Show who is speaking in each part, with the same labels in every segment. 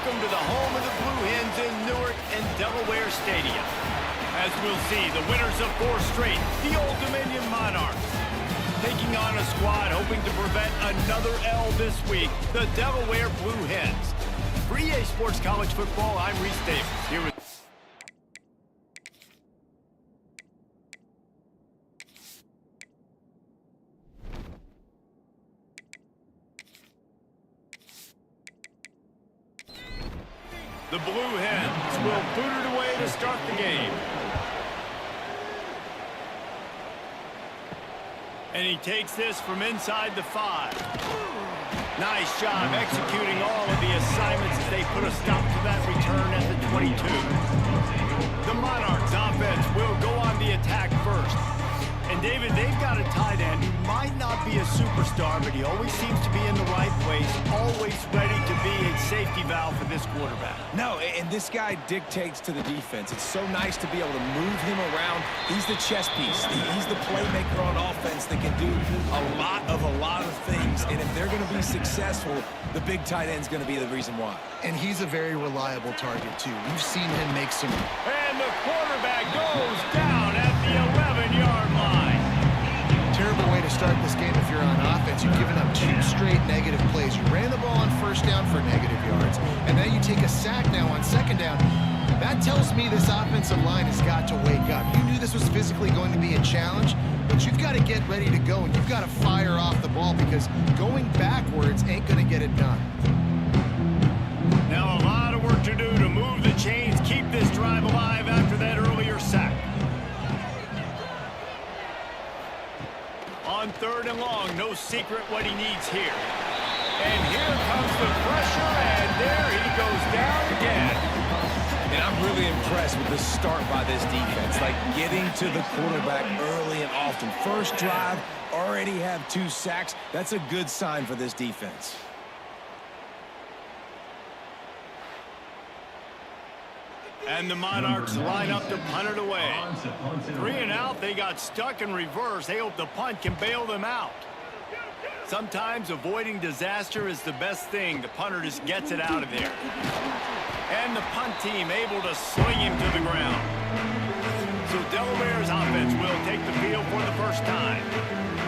Speaker 1: Welcome to the home of the Blue Hens in Newark and Delaware Stadium. As we'll see, the winners of 4 straight, the Old Dominion Monarchs. Taking on a squad hoping to prevent another L this week, the Delaware Blue Hens. For EA Sports College Football, I'm Reese Davis. Here with the Blue Hens will boot it away to start the game. And he takes this from inside the 5. Nice job executing all of the assignments as they put a stop to that return at the 22. The Monarchs offense will go on the attack first. And David, they've got a tight end who might not be a superstar, but he always seems to be in the right place, always ready to be a safety valve for this quarterback.
Speaker 2: No, and this guy dictates to the defense. It's so nice to be able to move him around. He's the chess piece. He's the playmaker on offense that can do a lot of things. And if they're going to be successful, the big tight end's going to be the reason why.
Speaker 3: And he's a very reliable target, too. We've seen him make some...
Speaker 1: And the quarterback goes down at the 11-yard line.
Speaker 3: Terrible way to start this game if you're on offense. You've given up 2 straight negative plays. You ran the ball on first down for negative yards, and then you take a sack now on second down. That tells me this offensive line has got to wake up. You knew this was physically going to be a challenge, but you've got to get ready to go, and you've got to fire off the ball because going backwards ain't going to get it done.
Speaker 1: Now a lot of work to do to move the chains, keep this drive alive after that earlier sack. On 3rd and long, no secret what he needs here. And here comes the pressure, and there he goes down again.
Speaker 2: And I'm really impressed with the start by this defense, like getting to the quarterback early and often. First drive, already have 2 sacks. That's a good sign for this defense.
Speaker 1: And the Monarchs line up to punt it away. 3 and out, they got stuck in reverse. They hope the punt can bail them out. Sometimes avoiding disaster is the best thing. The punter just gets it out of there. And the punt team able to sling him to the ground. So Delaware's offense will take the field for the first time.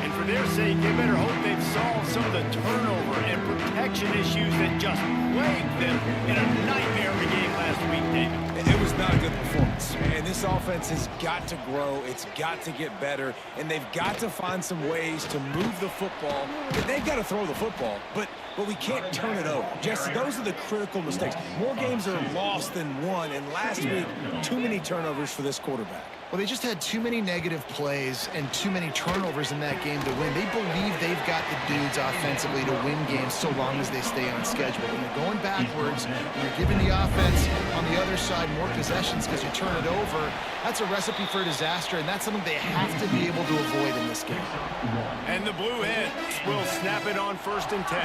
Speaker 1: And for their sake, they better hope they've solved some of the turnover and protection issues that just plagued them in a nightmare of a game last week, David.
Speaker 2: It was not a good performance. And this offense has got to grow. It's got to get better. And they've got to find some ways to move the football. They've got to throw the football, but we can't turn it over. Jesse, those are the critical mistakes. More games are lost than won, and last week, too many turnovers for this quarterback.
Speaker 3: Well, they just had too many negative plays and too many turnovers in that game to win. They believe they've got the dudes offensively to win games so long as they stay on schedule. When you're going backwards, when you're giving the offense on the other side more possessions because you turn it over, that's a recipe for disaster, and that's something they have to be able to avoid in this game.
Speaker 1: And the Blue Hens will snap it on 1st and 10.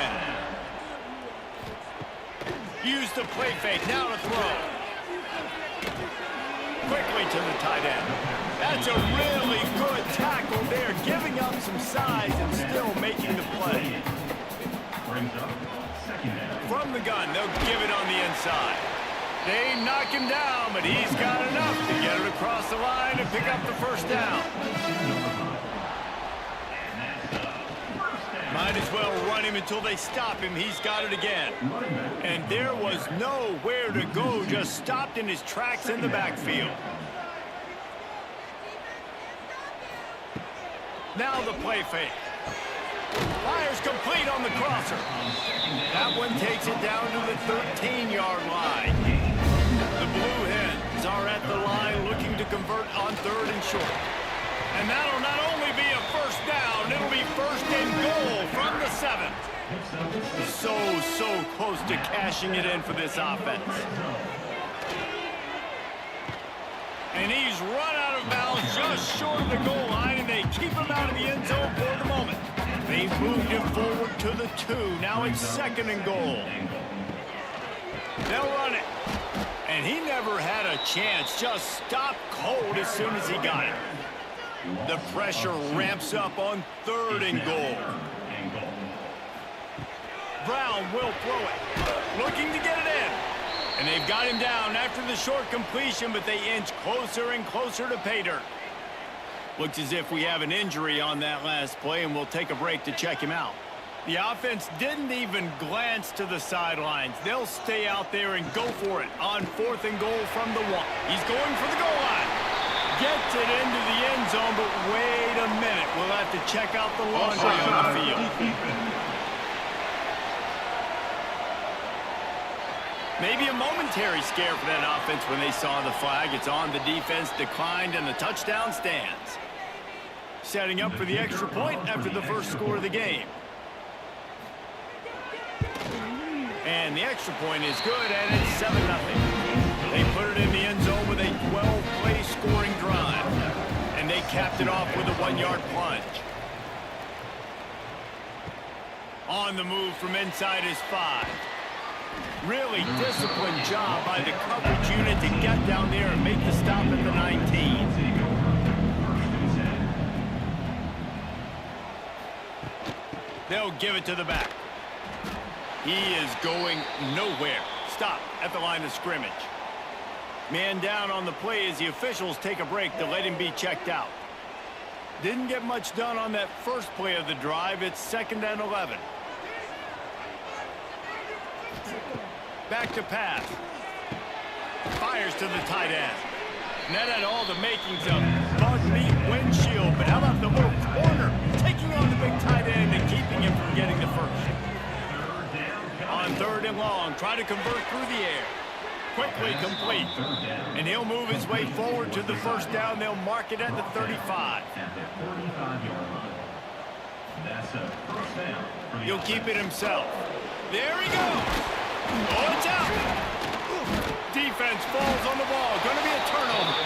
Speaker 1: Use the play fake, now to throw. Quickly to the tight end. That's a really good tackle there, giving up some size and still making the play. From the gun, they'll give it on the inside. They knock him down, but he's got enough to get it across the line and pick up the first down. Might as well run him until they stop him. He's got it again. And there was nowhere to go, just stopped in his tracks in the backfield. Now the play fake. Fires complete on the crosser. That one takes it down to the 13-yard line. The Blue Hens are at the line looking to convert on 3rd and short. And that'll not only be a first down, it'll be 1st and goal from the 7. So close to cashing it in for this offense. And he's run out of bounds just short of the goal line, and they keep him out of the end zone for the moment. They've moved him forward to the 2. Now it's 2nd and goal. They'll run it. And he never had a chance. Just stopped cold as soon as he got it. The pressure ramps up on 3rd and goal. Brown will throw it. Looking to get it in. And they've got him down after the short completion, but they inch closer and closer to pay dirt. Looks as if we have an injury on that last play, and we'll take a break to check him out. The offense didn't even glance to the sidelines. They'll stay out there and go for it on 4th and goal from the 1. He's going for the goal line. Gets it into the end zone, but wait a minute. We'll have to check out the laundry on the field. Maybe a momentary scare for that offense when they saw the flag. It's on. The defense declined, and the touchdown stands. Setting up for the extra point after the first score of the game. And the extra point is good, and it's 7-0. They put it in the end zone with a 12-play scoring drive. And they capped it off with a 1-yard plunge. On the move from inside his 5. Really disciplined job by the coverage unit to get down there and make the stop at the 19. They'll give it to the back. He is going nowhere. Stop at the line of scrimmage. Man down on the play as the officials take a break to let him be checked out. Didn't get much done on that first play of the drive. It's 2nd and 11. Back to pass. Fires to the tight end. And that had all the makings of bug meat windshield. But how about the little corner taking on the big tight end and keeping him from getting the first? On 3rd and long, try to convert through the air. Quickly complete. And he'll move his way forward to the first down. They'll mark it at the 35. He'll keep it himself. There he goes. Oh, it's out. Defense falls on the ball. Going to be a turnover.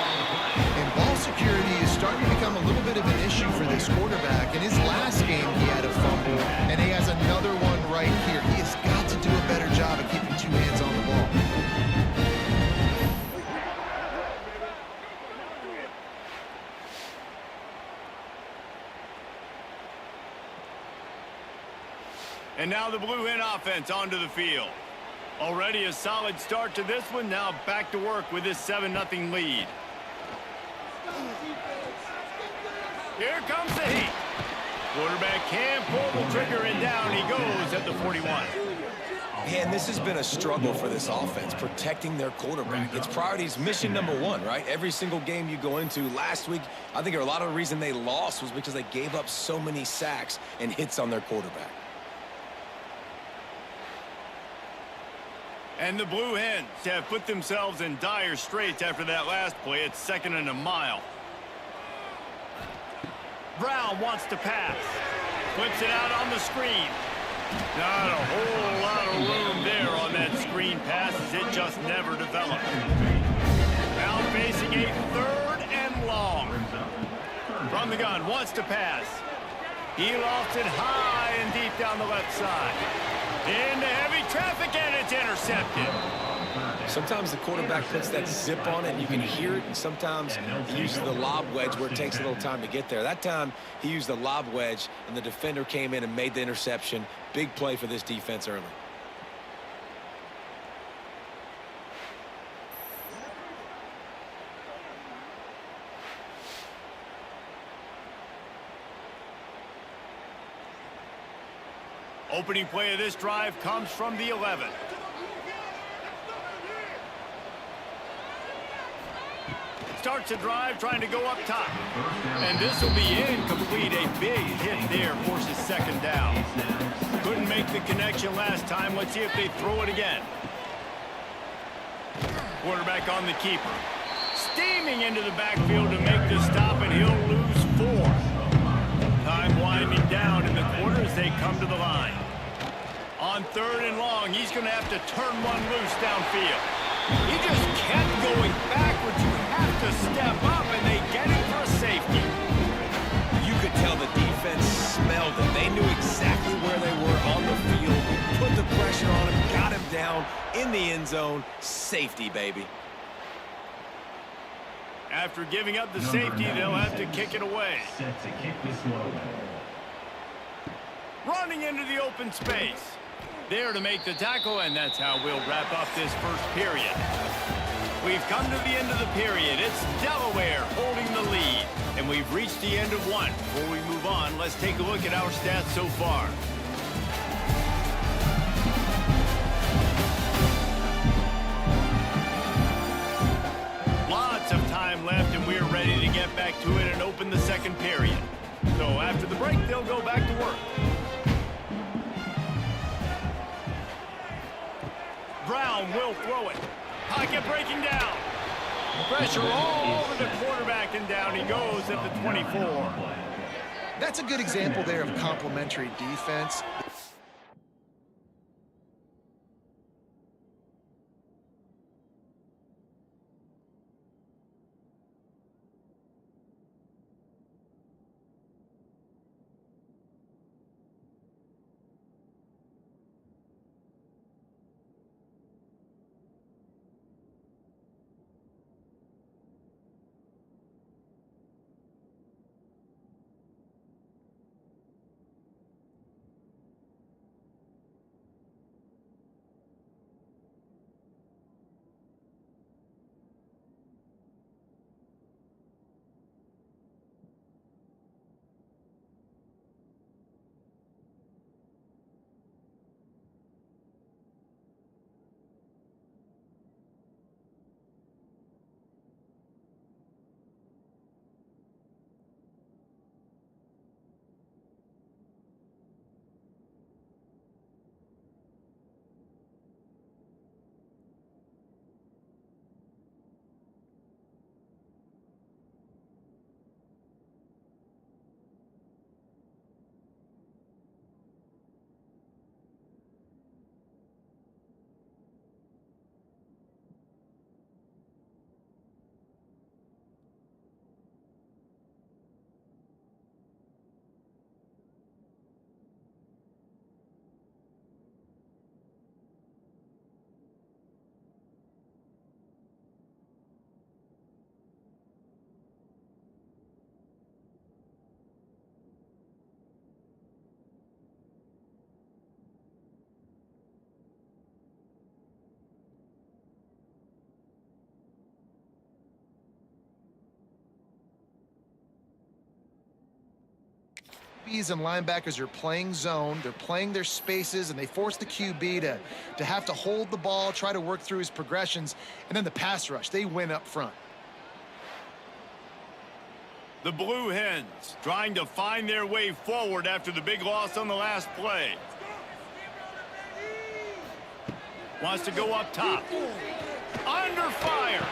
Speaker 3: And ball security is starting to become a little bit of an issue for this quarterback. In his last game, he had a fumble, and he has another one right here. He has got to do a better job of keeping 2 hands on the ball.
Speaker 1: And now the Blue Hen offense onto the field. Already a solid start to this one. Now back to work with this 7-0 lead. Here comes the heat. Quarterback can't pull the trigger, and down he goes at the 41.
Speaker 2: Man, this has been a struggle for this offense, protecting their quarterback. It's priorities, mission number 1, right? Every single game you go into. Last week, I think a lot of the reason they lost was because they gave up so many sacks and hits on their quarterback.
Speaker 1: And the Blue Hens have put themselves in dire straits after that last play. It's 2nd and a mile. Brown wants to pass. Flips it out on the screen. Not a whole lot of room there on that screen pass as it just never developed. Now facing a 3rd and long. From the gun, wants to pass. He lofts it high and deep down the left side. Into heavy traffic, and it's intercepted.
Speaker 2: Sometimes the quarterback puts that zip on it, and you can hear it, and sometimes he uses the lob wedge where it takes a little time to get there. That time, he used the lob wedge, and the defender came in and made the interception. Big play for this defense early.
Speaker 1: Opening play of this drive comes from the 11. Starts a drive trying to go up top. And this will be incomplete. A big hit there forces 2nd down. Couldn't make the connection last time. Let's see if they throw it again. Quarterback on the keeper. Steaming into the backfield to make the stop, and he'll lose 4. Time winding down in the quarter as they come to the line. On 3rd and long, he's going to have to turn one loose downfield. He just kept going backwards. You have to step up, and they get it for a safety.
Speaker 2: You could tell the defense smelled it. They knew exactly where they were on the field, put the pressure on him, got him down in the end zone. Safety, baby.
Speaker 1: After giving up the safety, they'll have to kick it away.
Speaker 4: Set to kick this one away.
Speaker 1: Running into the open space. there to make the tackle, and that's how we'll wrap up this first period. We've come to the end of the period. It's Delaware holding the lead, and we've reached the end of one. Before we move on, let's take a look at our stats so far. Lots of time left, and we're ready to get back to it and open the second period. So after the break, they'll go back to work. Brown will throw it. Pocket breaking down. Pressure all over the quarterback, and down he goes at the 24.
Speaker 3: That's a good example there of complementary defense. And linebackers are playing zone, they're playing their spaces, and they force the QB to have to hold the ball, try to work through his progressions, and then the pass rush, they win up front.
Speaker 1: The Blue Hens trying to find their way forward after the big loss on the last play. Wants to go up top. Under fire.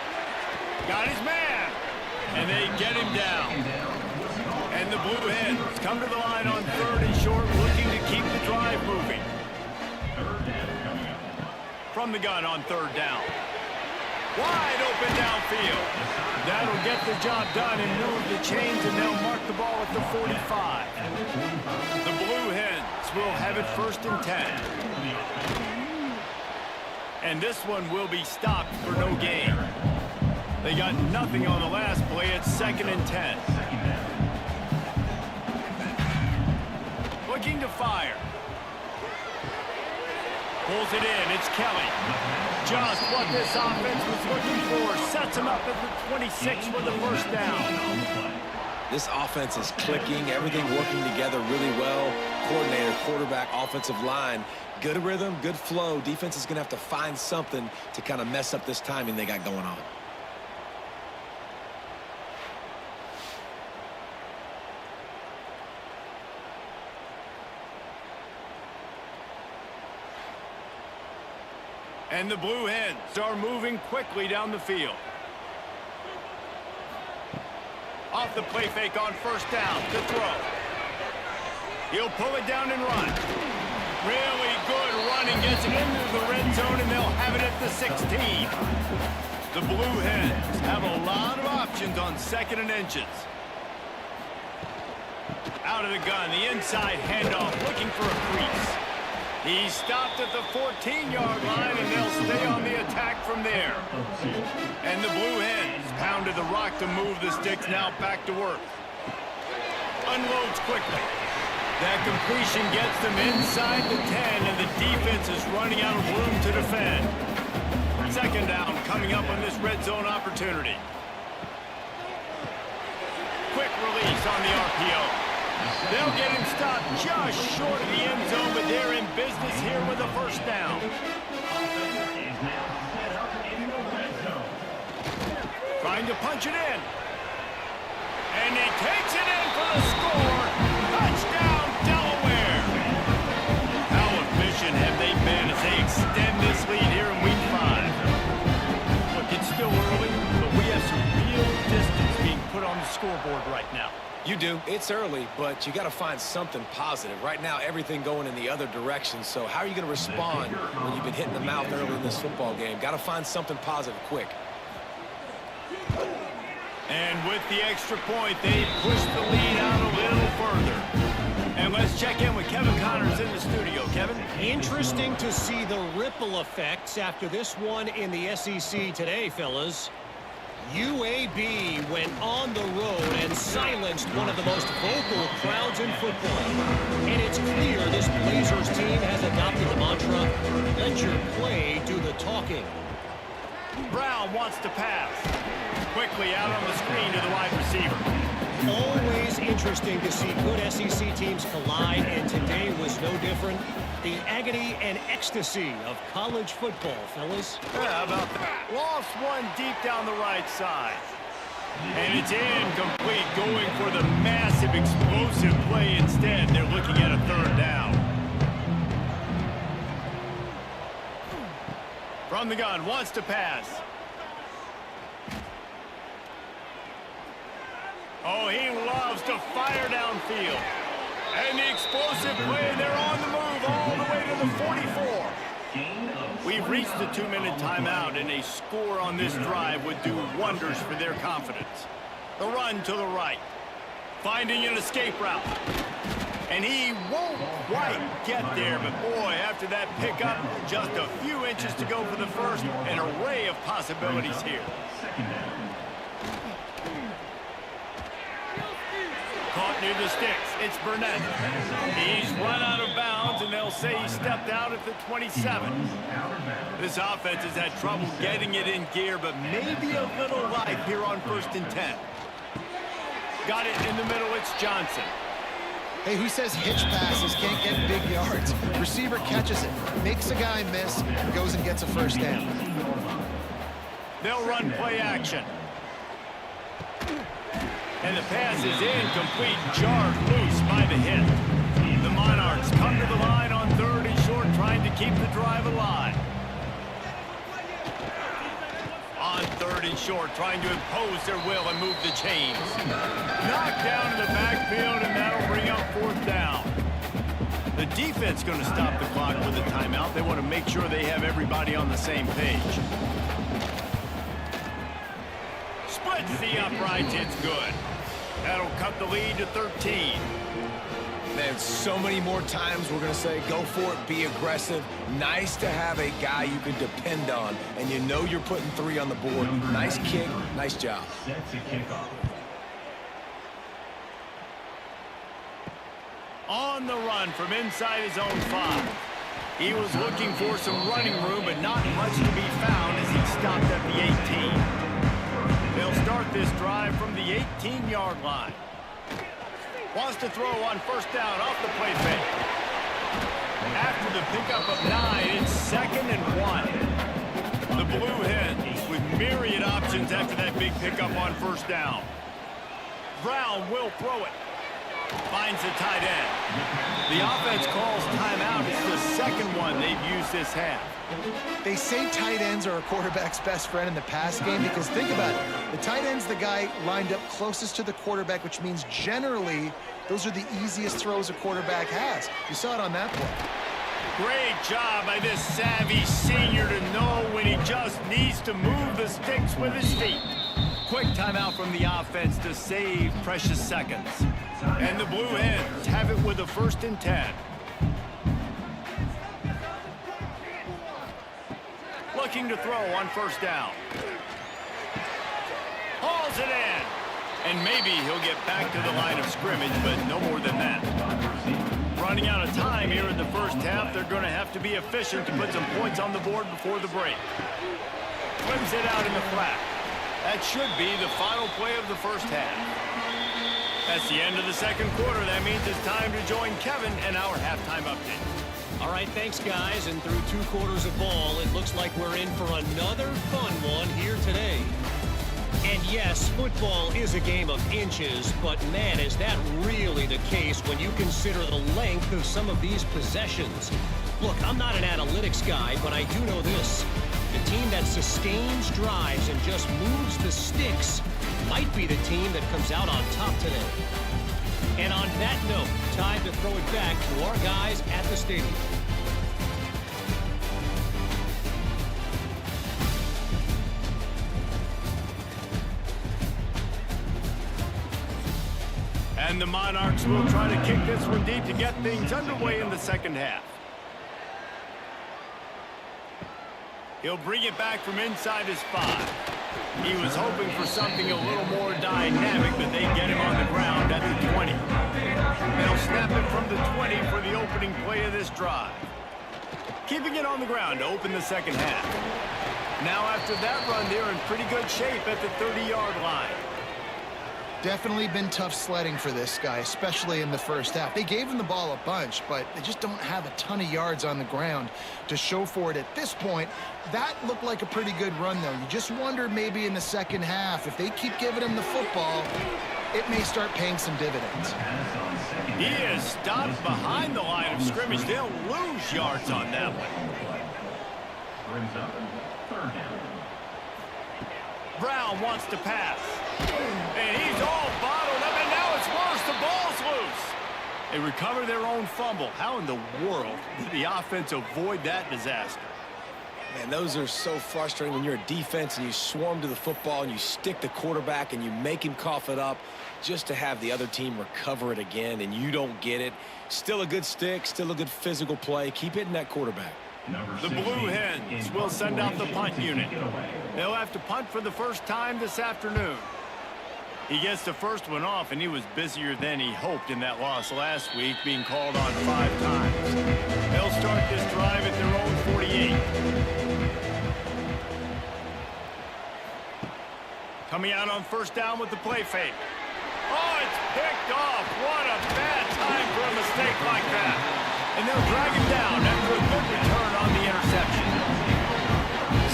Speaker 1: Got his man. And they get him down. And the Blue Hens come to the line on 3rd and short, looking to keep the drive moving. From the gun on 3rd down. Wide open downfield. That'll get the job done and move the chains, and they'll mark the ball at the 45. The Blue Hens will have it 1st and 10. And this one will be stopped for no gain. They got nothing on the last play. It's 2nd and 10. Looking to fire. Pulls it in. It's Kelly. Just what this offense was looking for. Sets him up at the 26 for the 1st down.
Speaker 2: This offense is clicking. Everything working together really well. Coordinator, quarterback, offensive line. Good rhythm, good flow. Defense is going to have to find something to kind of mess up this timing they got going on.
Speaker 1: And the Blue Hens are moving quickly down the field. Off the play fake on 1st down to throw. He'll pull it down and run. Really good running, gets it into the red zone, and they'll have it at the 16. The Blue Hens have a lot of options on 2nd and inches. Out of the gun, the inside handoff, looking for a crease. He stopped at the 14-yard line, and they'll stay on the attack from there. And the Blue Hens pounded the rock to move the sticks, now back to work. Unloads quickly. That completion gets them inside the 10, and the defense is running out of room to defend. Second down coming up on this red zone opportunity. Quick release on the RPO. They'll get him stopped just short of the end zone, but they're in business here with a first down. Trying to punch it in. And he takes it in for the score. Touchdown, Delaware. How efficient have they been as they extend this lead here in Week 5? Look, it's still early, but we have some real distance being put on the scoreboard right now.
Speaker 2: You do. It's early, but you got to find something positive. Right now, everything going in the other direction. So how are you going to respond when you've been hitting the mouth early in this football game? Got to find something positive quick.
Speaker 1: And with the extra point, they push the lead out a little further. And let's check in with Kevin Connors in the studio. Kevin?
Speaker 4: Interesting to see the ripple effects after this one in the SEC today, fellas. UAB went on the road and silenced one of the most vocal crowds in football. And it's clear this Blazers team has adopted the mantra, let your play do the talking.
Speaker 1: Brown wants to pass. Quickly out on the screen to the wide receiver.
Speaker 4: Always interesting to see good SEC teams collide, and today was no different. The agony and ecstasy of college football, fellas.
Speaker 1: Yeah, how about that? Lost one deep down the right side. And it's incomplete, going for the massive explosive play instead. They're looking at a third down. From the gun, wants to pass. Oh, he loves to fire downfield. And the explosive play, they're on the move all the way to the 44. We've reached the 2-minute timeout, and a score on this drive would do wonders for their confidence. The run to the right. Finding an escape route. And he won't quite get there, but boy, after that pickup, just a few inches to go for the first. An array of possibilities here. Caught near the sticks. It's Burnett. He's run out of bounds, and they'll say he stepped out at the 27. This offense has had trouble getting it in gear, but maybe a little life here on 1st and 10. Got it in the middle. It's Johnson.
Speaker 3: Hey, who says hitch passes can't get big yards? Receiver catches it, makes a guy miss, goes and gets a first down.
Speaker 1: They'll run play action. And the pass is incomplete, jarred loose by the hit. The Monarchs come to the line on 3rd and short, trying to keep the drive alive. On 3rd and short, trying to impose their will and move the chains. Knocked down in the backfield, and that'll bring up 4th down. The defense going to stop the clock with a timeout. They want to make sure they have everybody on the same page. Splits the uprights, it's good. That'll cut the lead to 13.
Speaker 2: Man, so many more times we're going to say, go for it, be aggressive. Nice to have a guy you can depend on, and you know you're putting 3 on the board. Nice kick, nice job.
Speaker 1: On the run from inside his own 5. He was looking for some running room, but not much to be found as he stopped at the 18. They'll start this drive from the 18-yard line. Wants to throw on 1st down off the play fake. After the pickup of 9, it's 2nd and 1. The Blue Hens with myriad options after that big pickup on 1st down. Brown will throw it. Finds the tight end. The offense calls timeout. It's the 2nd one they've used this half.
Speaker 3: They say tight ends are a quarterback's best friend in the pass game because think about it. The tight end's the guy lined up closest to the quarterback, which means generally those are the easiest throws a quarterback has. You saw it on that play.
Speaker 1: Great job by this savvy senior to know when he just needs to move the sticks with his feet. Quick timeout from the offense to save precious seconds. And the Blue Hens have it with a 1st and 10. Looking to throw on 1st down. Hauls it in. And maybe he'll get back to the line of scrimmage, but no more than that. Running out of time here in the first half, they're going to have to be efficient to put some points on the board before the break. Flips it out in the flat. That should be the final play of the first half. That's the end of the second quarter. That means it's time to join Kevin in our halftime update.
Speaker 4: All right, thanks, guys. And through 2 quarters of ball, it looks like we're in for another fun one here today. And yes, football is a game of inches, but man, is that really the case when you consider the length of some of these possessions. Look, I'm not an analytics guy, but I do know this. The team that sustains drives and just moves the sticks might be the team that comes out on top today. And on that note, time to throw it back to our guys at the stadium.
Speaker 1: And the Monarchs will try to kick this one deep to get things underway in the second half. He'll bring it back from inside his 5. He was hoping for something a little more dynamic, but they get him on the ground at the 20. They'll snap it from the 20 for the opening play of this drive. Keeping it on the ground to open the second half. Now after that run, they're in pretty good shape at the 30-yard line.
Speaker 3: Definitely been tough sledding for this guy, especially in the first half. They gave him the ball a bunch, but they just don't have a ton of yards on the ground to show for it at this point. That looked like a pretty good run, though. You just wonder maybe in the second half, if they keep giving him the football, it may start paying some dividends.
Speaker 1: He is stopped behind the line of scrimmage. They'll lose yards on that one. Brown wants to pass. And he's all bottled up, and now it's worse. The ball's loose. They recover their own fumble. How in the world did the offense avoid that disaster?
Speaker 2: Man, those are so frustrating when you're a defense and you swarm to the football and you stick the quarterback and you make him cough it up just to have the other team recover it again, and you don't get it. Still a good stick, still a good physical play. Keep hitting that quarterback.
Speaker 1: The Blue Hens will send out the punt unit. They'll have to punt for the first time this afternoon. He gets the first one off, and he was busier than he hoped in that loss last week, being called on 5 times. They'll start this drive at their own 48. Coming out on first down with the play fake. Oh, it's picked off. What a bad time for a mistake like that. And they'll drag him down after a good return on the interception.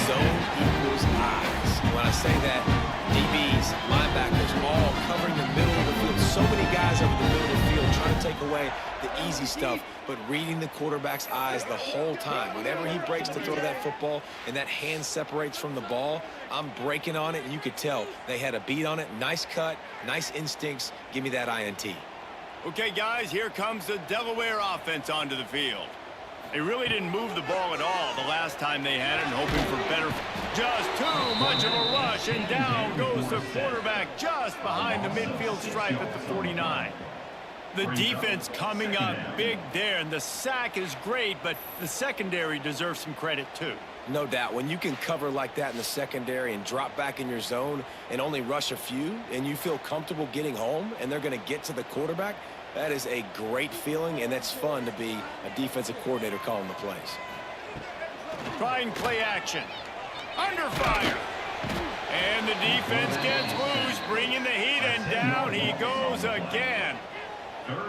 Speaker 2: Zone equals eyes. When I say that, DBs, linebackers, all covering the middle of the field. So many guys over the middle of the field trying to take away the easy stuff, but reading the quarterback's eyes the whole time. Whenever he breaks to throw that football and that hand separates from the ball, I'm breaking on it, and you could tell they had a beat on it. Nice cut, nice instincts. Give me that INT.
Speaker 1: Okay, guys, here comes the Delaware offense onto the field. They really didn't move the ball at all the last time they had it, and hoping for better. Just too much of a rush, and down goes the quarterback just behind the midfield stripe at the 49. The defense coming up big there, and the sack is great, but the secondary deserves some credit too.
Speaker 2: No doubt. When you can cover like that in the secondary and drop back in your zone and only rush a few, and you feel comfortable getting home and they're going to get to the quarterback, that is a great feeling, and that's fun to be a defensive coordinator calling the plays.
Speaker 1: Trying play action. Under fire. And the defense gets loose, bringing the heat, and down he goes again.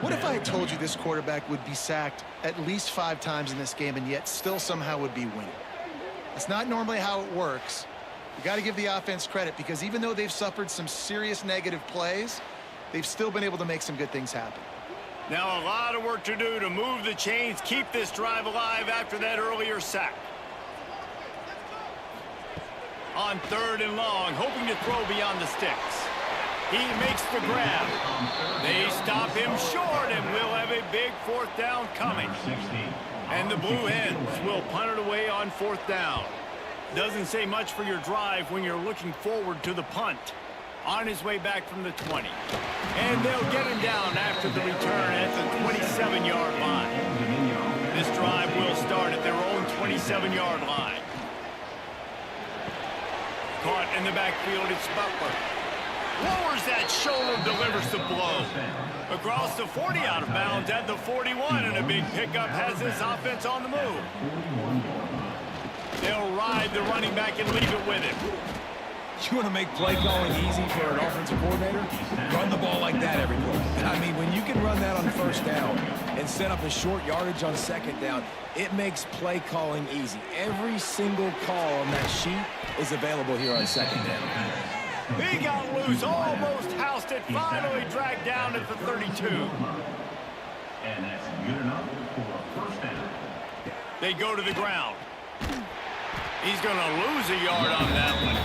Speaker 3: What if I had told you this quarterback would be sacked at least 5 times in this game and yet still somehow would be winning? That's not normally how it works. You got to give the offense credit, because even though they've suffered some serious negative plays, they've still been able to make some good things happen.
Speaker 1: Now a lot of work to do to move the chains, keep this drive alive after that earlier sack. On 3rd and long, hoping to throw beyond the sticks. He makes the grab. They stop him short, and we'll have a big 4th down coming. And the Blue Hens will punt it away on 4th down. Doesn't say much for your drive when you're looking forward to the punt. On his way back from the 20. And they'll get him down after the return at the 27-yard line. This drive will start at their own 27-yard line. Caught in the backfield, it's Butler. Lowers that shoulder, delivers the blow. Across the 40 out of bounds at the 41, and a big pickup has this offense on the move. They'll ride the running back and leave it with him.
Speaker 2: You want to make play calling easy for an offensive coordinator? Run the ball like that every play. I mean, when you can run that on first down and set up a short yardage on second down, it makes play calling easy. Every single call on that sheet is available here on second down.
Speaker 1: He got loose, almost housed it, finally dragged down at the 32.
Speaker 5: And that's good enough for a first down.
Speaker 1: They go to the ground. He's going to lose a yard on that one.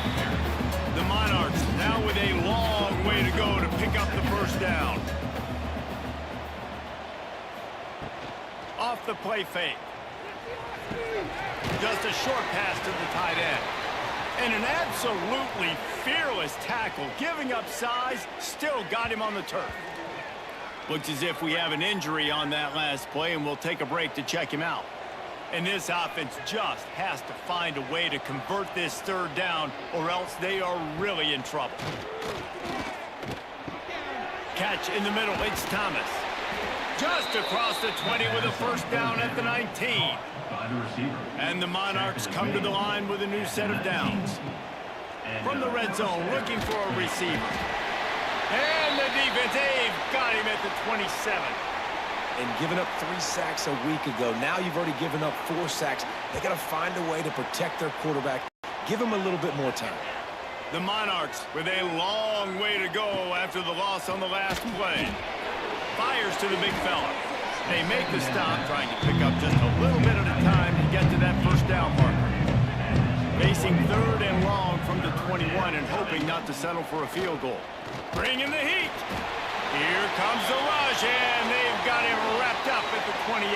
Speaker 1: The Monarchs now with a long way to go to pick up the first down. Off the play fake. Just a short pass to the tight end. And an absolutely fearless tackle, giving up size, still got him on the turf. Looks as if we have an injury on that last play, and we'll take a break to check him out. And this offense just has to find a way to convert this third down, or else they are really in trouble. Catch in the middle, it's Thomas. Just across the 20 with a first down at the 19. And the Monarchs come to the line with a new set of downs. From the red zone, looking for a receiver. And the defense, they've got him at the 27.
Speaker 2: And giving up 3 sacks a week ago. Now you've already given up 4 sacks. They got to find a way to protect their quarterback. Give him a little bit more time.
Speaker 1: The Monarchs with a long way to go after the loss on the last play. Fires to the big fella. They make the stop, trying to pick up just a little bit at a time to get to that first down marker. Facing third and long from the 21 and hoping not to settle for a field goal. Bringing the heat. Here comes the rush, and they've got him wrapped up at the 28.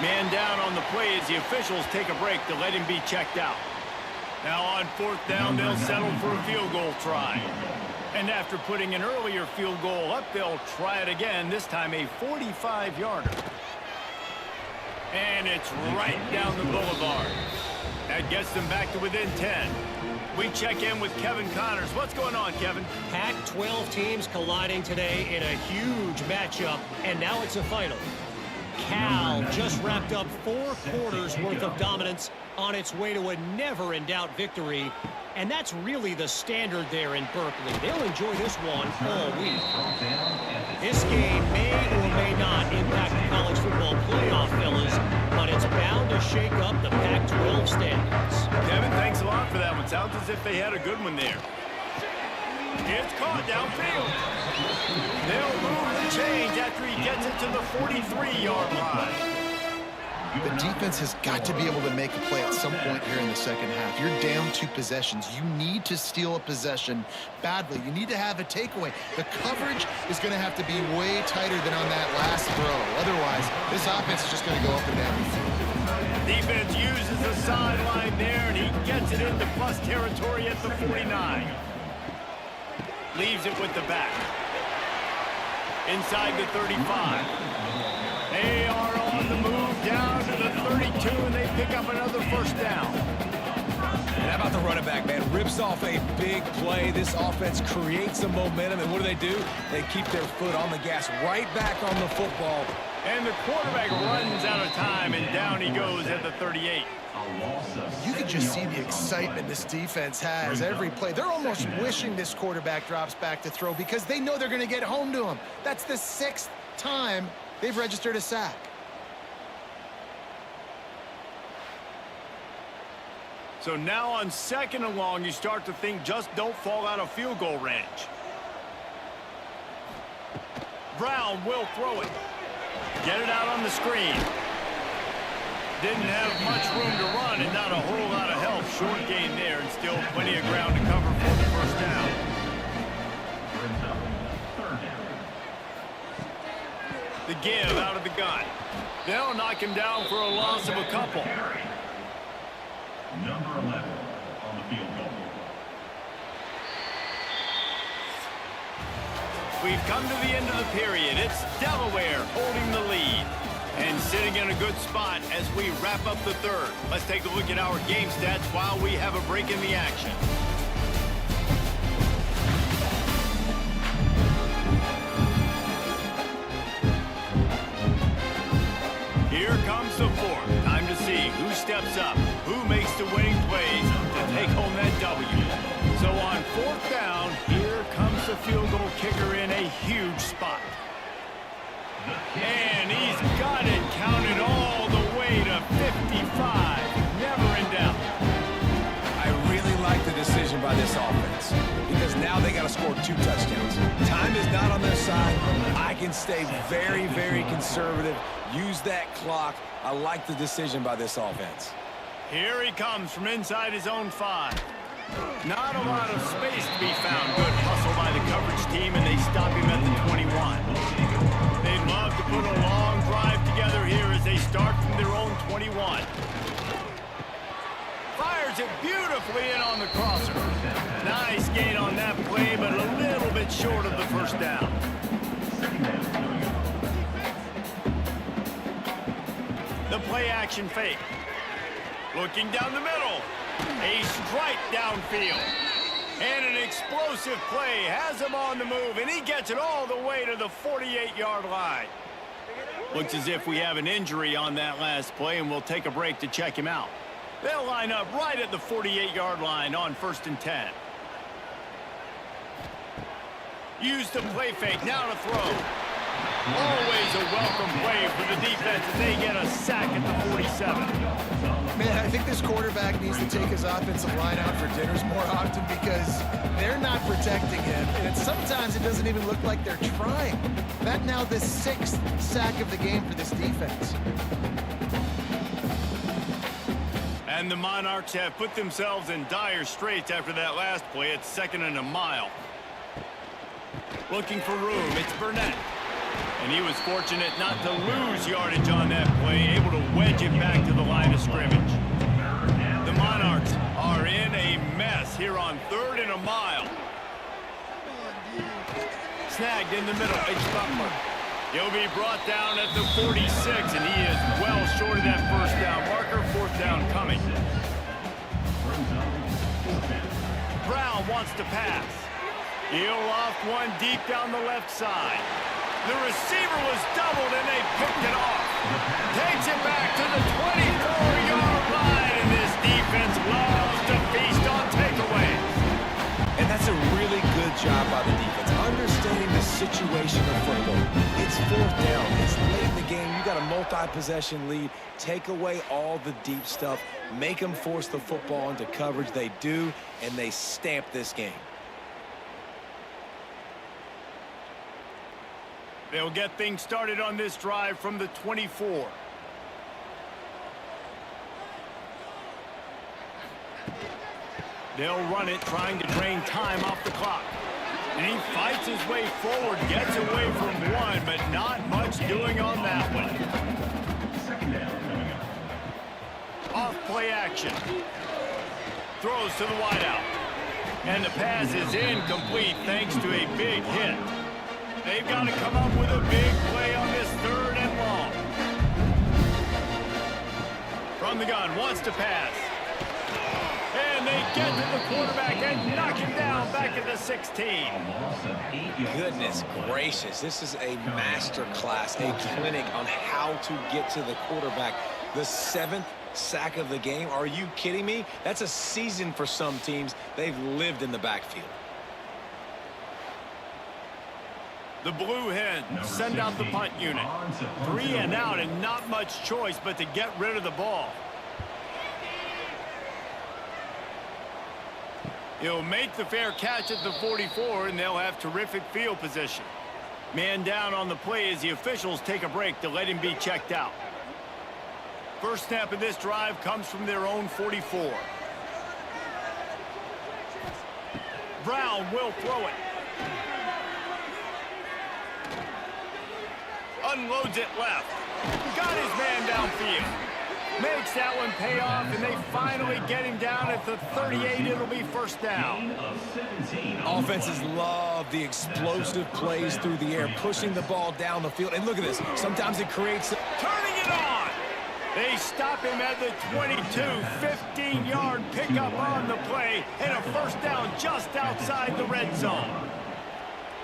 Speaker 1: Man down on the play as the officials take a break to let him be checked out. Now on fourth down, they'll settle for a field goal try. And after putting an earlier field goal up, they'll try it again, this time a 45-yarder. And it's right down the boulevard. That gets them back to within 10. We check in with Kevin Connors. What's going on, Kevin?
Speaker 4: Pac-12 teams colliding today in a huge matchup, and now it's a final. Cal just wrapped up 4 quarters worth of dominance on its way to a never-in-doubt victory, and that's really the standard there in Berkeley. They'll enjoy this one all week. This game may or may not impact the college football playoff, fellas, but it's bound to shake up the Pac-12 standings.
Speaker 1: Kevin, thanks a lot for that one. Sounds as if they had a good one there. It's caught downfield. They'll move the change after he gets it to the 43-yard line.
Speaker 3: The defense has got to be able to make a play at some point here in the second half. You're down 2 possessions. You need to steal a possession badly. You need to have a takeaway. The coverage is going to have to be way tighter than on that last throw. Otherwise, this offense is just going to go up and down the field.
Speaker 1: Defense uses the sideline there, and he gets it into plus territory at the 49. Leaves it with the back. Inside the 35. They are on the move down to the 32, and they pick up another first down.
Speaker 2: And how about the running back, man? Rips off a big play. This offense creates some momentum, and what do? They keep their foot on the gas, right back on the football.
Speaker 1: And the quarterback runs out of time, and down he goes at the 38.
Speaker 3: You can just see the excitement this defense has every play. They're almost wishing this quarterback drops back to throw because they know they're going to get home to him. That's the 6th time they've registered a sack.
Speaker 1: So now on second and long, you start to think just don't fall out of field goal range. Brown will throw it. Get it out on the screen. Didn't have much room to run and not a whole lot of help. Short gain there and still plenty of ground to cover for the first down. The give out of the gun. They'll knock him down for a loss of a couple.
Speaker 5: Number 11 on the field goal.
Speaker 1: We've come to the end of the period. It's Delaware holding the lead and sitting in a good spot as we wrap up the third. Let's take a look at our game stats while we have a break in the action. comes the fourth. Time to see who steps up, who makes the winning plays to take home that W. So on fourth down, here comes the field goal kicker in a huge spot. And he's got it counted all the way to 55. Never in doubt.
Speaker 2: I really like the decision by this offense because now they got to score 2 touchdowns. Time is not on their side. I can stay very, very conservative. Use that clock. I like the decision by this offense.
Speaker 1: Here he comes from inside his own 5. Not a lot of space to be found. Good hustle by the coverage team, and they stop him at the 21. They'd love to put a long drive together here as they start from their own 21. Fires it beautifully in on the crosser. Nice gain on that play, but a little bit short of the first down. The play action fake. Looking down the middle. A strike downfield. And an explosive play has him on the move, and he gets it all the way to the 48-yard line. Looks as if we have an injury on that last play, and we'll take a break to check him out. They'll line up right at the 48-yard line on 1st and 10. Use the play fake, now to throw. Always a welcome play for the defense as they get a sack at the 47.
Speaker 3: Man, I think this quarterback needs to take his offensive line out for dinners more often because they're not protecting him. And sometimes it doesn't even look like they're trying. That now the 6th sack of the game for this defense.
Speaker 1: And the Monarchs have put themselves in dire straits after that last play. It's 2nd and a mile. Looking for room, it's Burnett. And he was fortunate not to lose yardage on that play, able to wedge it back to the line of scrimmage. The Monarchs are in a mess here on 3rd and a mile. Snagged in the middle, it's Butler. He'll be brought down at the 46, and he is well short of that first down marker. 4th down coming. Brown wants to pass. He'll loft one deep down the left side. The receiver was doubled, and they picked it off. Takes it back to the 24-yard line, and this defense loves to feast on takeaways.
Speaker 2: And that's a really good job by the defense, understanding the situation of football. It's 4th down. It's late in the game. You got a multi-possession lead. Take away all the deep stuff. Make them force the football into coverage. They do, and they stamp this game.
Speaker 1: They'll get things started on this drive from the 24. They'll run it, trying to drain time off the clock. And he fights his way forward, gets away from one, but not much doing on that one. Off play action. Throws to the wideout. And the pass is incomplete thanks to a big hit. They've got to come up with a big play on this 3rd and long. From the gun, wants to pass. And they get to the quarterback and knock him down back at the 16.
Speaker 2: Goodness gracious, this is a master class, a clinic on how to get to the quarterback. The 7th sack of the game. Are you kidding me? That's a season for some teams. They've lived in the backfield.
Speaker 1: The Blue Hens send out the punt unit. 3 and out and not much choice but to get rid of the ball. He'll make the fair catch at the 44, and they'll have terrific field position. Man down on the play as the officials take a break to let him be checked out. First snap of this drive comes from their own 44. Brown will throw it. Unloads it left. Got his man downfield. Makes that one pay off, and they finally get him down at the 38. It'll be 1st down.
Speaker 2: Offenses love the explosive plays through the air, pushing the ball down the field. And look at this. Sometimes it creates...
Speaker 1: Turning it on. They stop him at the 22. 15-yard pickup on the play, and a 1st down just outside the red zone.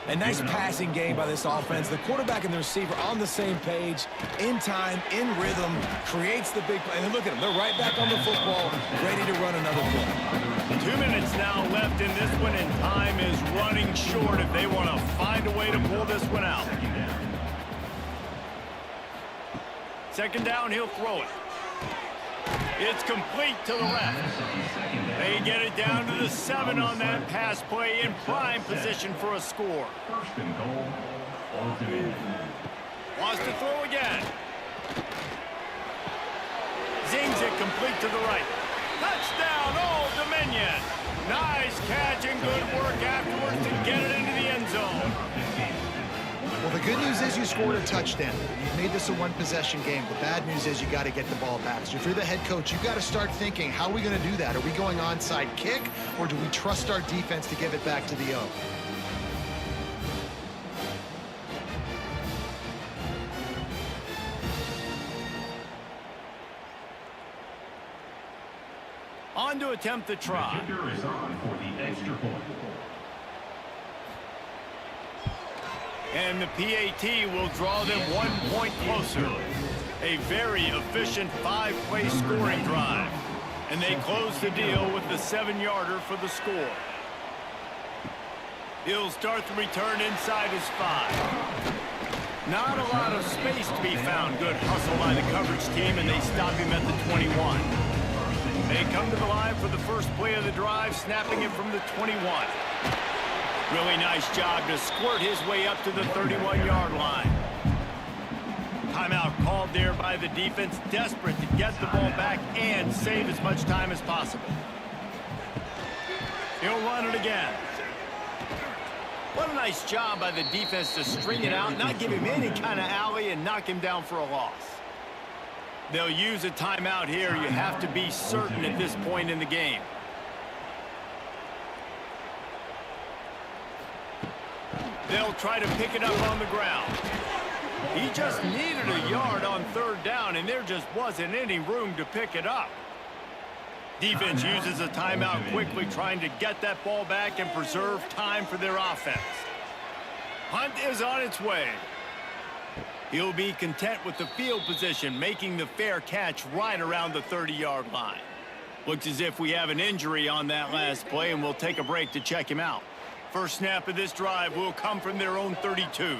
Speaker 2: A nice passing game by this offense. The quarterback and the receiver on the same page, in time, in rhythm, creates the big play. And then look at them. They're right back on the football, ready to run another play.
Speaker 1: 2 minutes now left in this one, and time is running short if they want to find a way to pull this one out. Second down, he'll throw it. It's complete to the left. They get it down to the 7 on that pass play, in prime position for a score.
Speaker 5: First and goal. Ultimate.
Speaker 1: Wants to throw again. Zings it complete to the right. Touchdown, Old Dominion. Nice catch and good work afterwards to get it into the end zone.
Speaker 3: Well, the good news is you scored a touchdown. You've made this a one-possession game. The bad news is you got to get the ball back. So if you're the head coach, you've got to start thinking, how are we going to do that? Are we going onside kick, or do we trust our defense to give it back to the O?
Speaker 1: On to attempt the try.
Speaker 5: The kicker is on for the extra point.
Speaker 1: And the PAT will draw them 1 point closer. A very efficient 5-play scoring drive. And they close the deal with the 7-yarder for the score. He'll start the return inside his 5. Not a lot of space to be found. Good hustle by the coverage team, and they stop him at the 21. They come to the line for the first play of the drive, snapping it from the 21. Really nice job to squirt his way up to the 31-yard line. Timeout called there by the defense, desperate to get the ball back and save as much time as possible. He'll run it again. What a nice job by the defense to string it out, not give him any kind of alley, and knock him down for a loss. They'll use a timeout here. You have to be certain at this point in the game. They'll try to pick it up on the ground. He just needed a yard on 3rd down, and there just wasn't any room to pick it up. Defense uses a timeout quickly, trying to get that ball back and preserve time for their offense. Punt is on its way. He'll be content with the field position, making the fair catch right around the 30-yard line. Looks as if we have an injury on that last play, and we'll take a break to check him out. First snap of this drive will come from their own 32.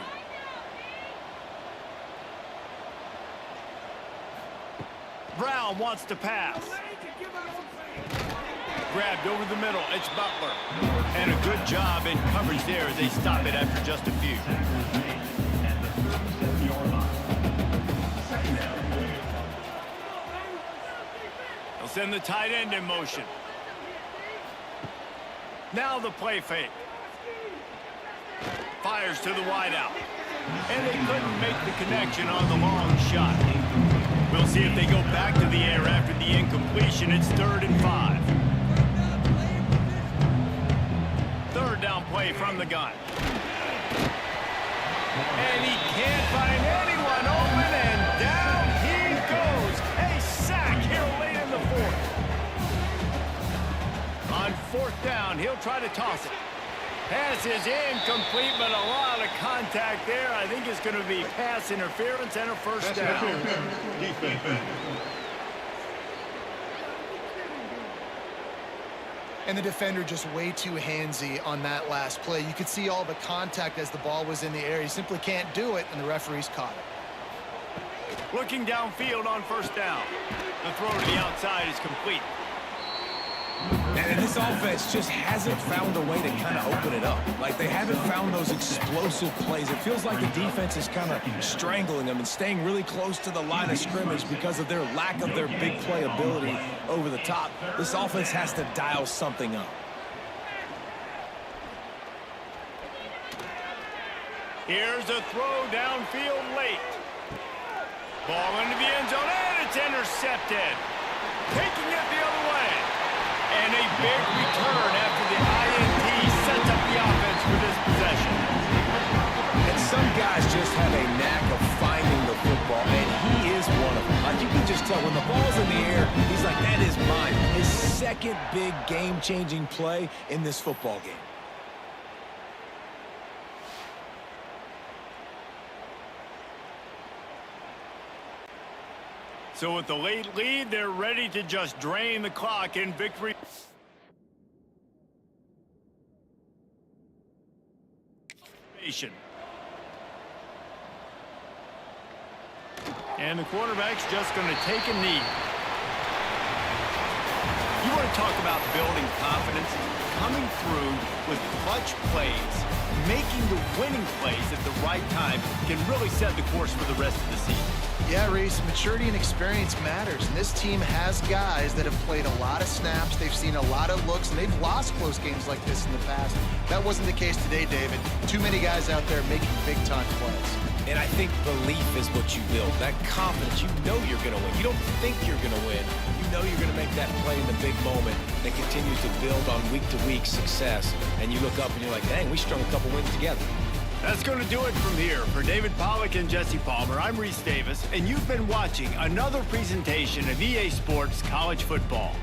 Speaker 1: Brown wants to pass. Grabbed over the middle. It's Butler. And a good job in coverage there as they stop it after just a few. They'll send the tight end in motion. Now the play fake. Fires to the wideout. And they couldn't make the connection on the long shot. We'll see if they go back to the air after the incompletion. It's 3rd and 5. 3rd down play from the gun. And he can't find anyone open, and down he goes. A sack here late in the 4th. On 4th down, he'll try to toss it. Pass is incomplete, but a lot of contact there. I think it's going to be pass interference and a first down.
Speaker 3: And the defender just way too handsy on that last play. You could see all the contact as the ball was in the air. He simply can't do it, and the referees caught it.
Speaker 1: Looking downfield on 1st down. The throw to the outside is complete.
Speaker 2: And this offense just hasn't found a way to kind of open it up. Like, they haven't found those explosive plays. It feels like the defense is kind of strangling them and staying really close to the line of scrimmage because of their lack of their big play ability over the top. This offense has to dial something up.
Speaker 1: Here's a throw downfield late. Ball into the end zone, and it's intercepted. Taking it the other way. And a big return after the INT sets up the offense for this possession.
Speaker 2: And some guys just have a knack of finding the football, and he is one of them. Like, you can just tell when the ball's in the air, he's like, that is mine. His second big game-changing play in this football game.
Speaker 1: So with the late lead, they're ready to just drain the clock in victory. And the quarterback's just going to take a knee. You want to talk about building confidence? Coming through with clutch plays, making the winning plays at the right time can really set the course for the rest of the season.
Speaker 3: Yeah, Reese, maturity and experience matters, and this team has guys that have played a lot of snaps, they've seen a lot of looks, and they've lost close games like this in the past. That wasn't the case today, David. Too many guys out there making big-time plays.
Speaker 2: And I think belief is what you build. That confidence, you know you're going to win. You don't think you're going to win. You know you're going to make that play in the big moment that continues to build on week-to-week success. And you look up and you're like, dang, we strung a couple wins together.
Speaker 1: That's going to do it from here. For David Pollack and Jesse Palmer, I'm Reese Davis, and you've been watching another presentation of EA Sports College Football.